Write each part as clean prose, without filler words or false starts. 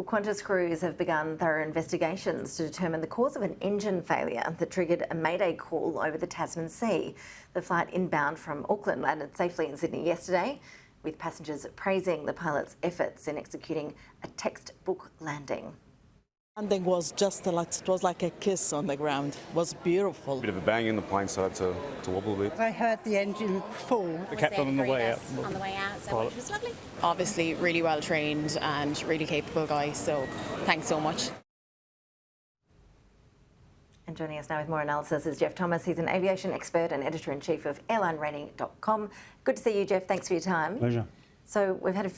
Qantas crews have begun thorough investigations to determine the cause of an engine failure that triggered a mayday call over the Tasman Sea. The flight inbound from Auckland landed safely in Sydney yesterday, with passengers praising the pilot's efforts in executing a textbook landing. Landing was just it was like a kiss on the ground. It was beautiful. A bit of a bang in the plane started to wobble a bit. I heard the engine fall. The captain on the way out. On the way out, so which was lovely. Obviously really well trained and really capable guy, so thanks so much. And joining us now with more analysis is Geoff Thomas. He's an aviation expert and editor-in-chief of airlinerating.com. Good to see you, Geoff. Thanks for your time. Pleasure. So we've had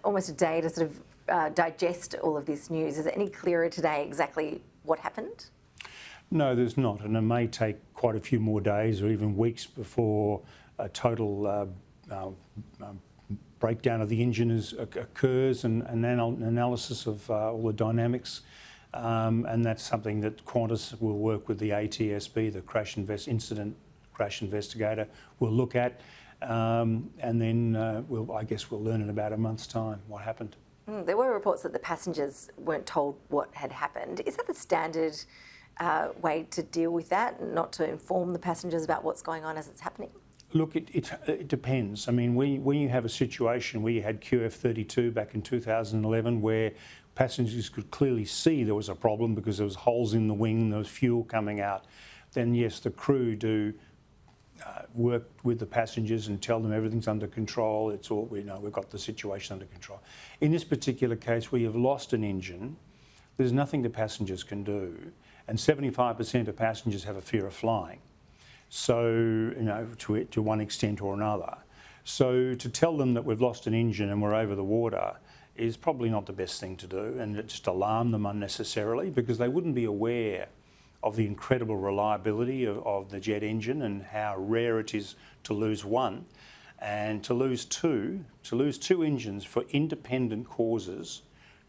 almost a day to sort of digest all of this news. Is it any clearer today exactly what happened? No, there's not, and it may take quite a few more days or even weeks before a total breakdown of the engine occurs and an analysis of all the dynamics. And that's something that Qantas will work with the ATSB, the incident crash investigator, will look at, and then I guess we'll learn in about a month's time what happened. There were reports that the passengers weren't told what had happened. Is that the standard way to deal with that, not to inform the passengers about what's going on as it's happening? Look, it depends. I mean, when you have a situation where you had QF32 back in 2011 where passengers could clearly see there was a problem because there was holes in the wing, there was fuel coming out, then yes, the crew do work with the passengers and tell them everything's under control. It's all, we know, we've got the situation under control. In this particular case, where you've lost an engine, there's nothing the passengers can do, and 75% of passengers have a fear of flying. So, you know, to one extent or another. So to tell them that we've lost an engine and we're over the water is probably not the best thing to do, and it just alarm them unnecessarily, because they wouldn't be aware of the incredible reliability of the jet engine and how rare it is to lose one, and to lose two engines for independent causes.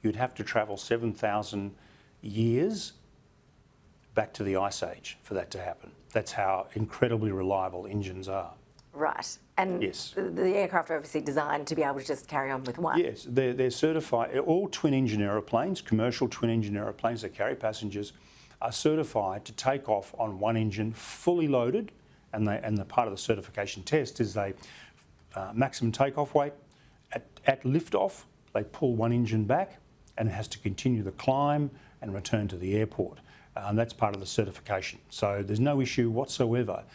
You'd have to travel 7,000 years back to the Ice Age for that to happen. That's how incredibly reliable engines are. Right. And yes, the aircraft are obviously designed to be able to just carry on with one. Yes, they're certified. All twin-engine aeroplanes, commercial twin-engine aeroplanes that carry passengers, are certified to take off on one engine fully loaded, and the part of the certification test is they maximum takeoff weight. At liftoff, they pull one engine back, and it has to continue the climb and return to the airport. That's part of the certification. So there's no issue whatsoever.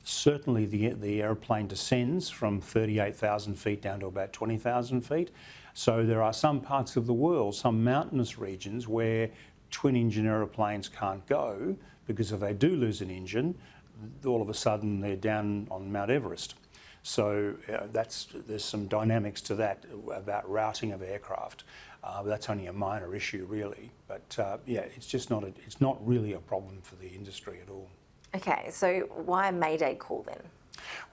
Certainly the aeroplane descends from 38,000 feet down to about 20,000 feet. So there are some parts of the world, some mountainous regions, where twin-engine aeroplanes can't go, because if they do lose an engine, all of a sudden they're down on Mount Everest. So there's some dynamics to that about routing of aircraft. That's only a minor issue, really. But yeah, it's not really a problem for the industry at all. Okay, so why a mayday call then?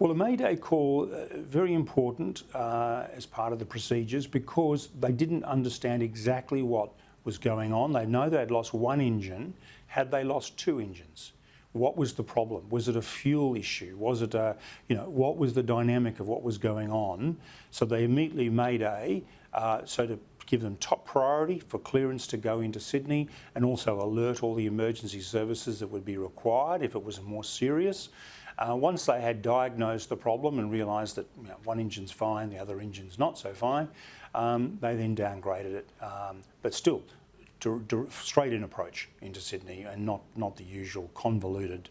Well, a mayday call, very important as part of the procedures, because they didn't understand exactly what was going on. They know they had lost one engine. Had they lost two engines? What was the problem? Was it a fuel issue? Was it what was the dynamic of what was going on? So they immediately mayday, so to give them top priority for clearance to go into Sydney, and also alert all the emergency services that would be required if it was more serious. Once they had diagnosed the problem and realised that one engine's fine, the other engine's not so fine, they then downgraded it. But still, straight in approach into Sydney, and not the usual convoluted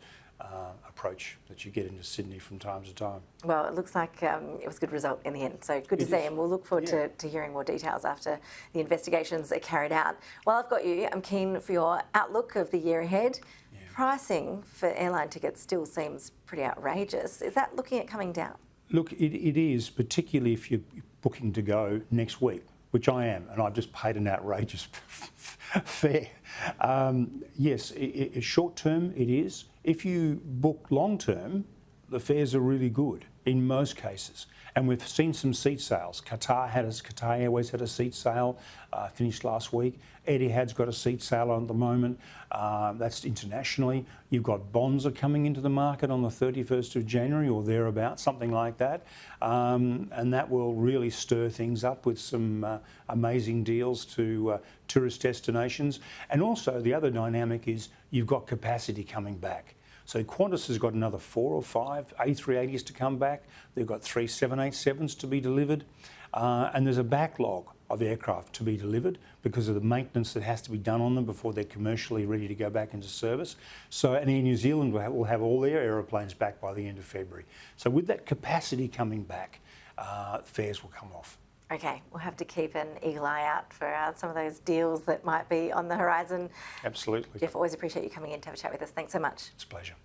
approach that you get into Sydney from time to time. Well, it looks like it was a good result in the end, so good to see, and we'll look forward to hearing more details after the investigations are carried out. While I've got you, I'm keen for your outlook of the year ahead. Yeah. Pricing for airline tickets still seems pretty outrageous. Is that looking at coming down? Look, it is, particularly if you're booking to go next week, which I am, and I've just paid an outrageous fare. Yes, short term it is. If you book long term, the fares are really good in most cases. And we've seen some seat sales. Qatar Airways had a seat sale, finished last week. Etihad's got a seat sale on at the moment. That's internationally. You've got bonds are coming into the market on the 31st of January or thereabouts, something like that. And that will really stir things up with some amazing deals to tourist destinations. And also the other dynamic is you've got capacity coming back. So Qantas has got another 4 or 5 A380s to come back. They've got 3 787s to be delivered. And there's a backlog of aircraft to be delivered because of the maintenance that has to be done on them before they're commercially ready to go back into service. So, and Air New Zealand will have all their aeroplanes back by the end of February. So with that capacity coming back, fares will come off. Okay, we'll have to keep an eagle eye out for some of those deals that might be on the horizon. Absolutely. Geoff, always appreciate you coming in to have a chat with us. Thanks so much. It's a pleasure.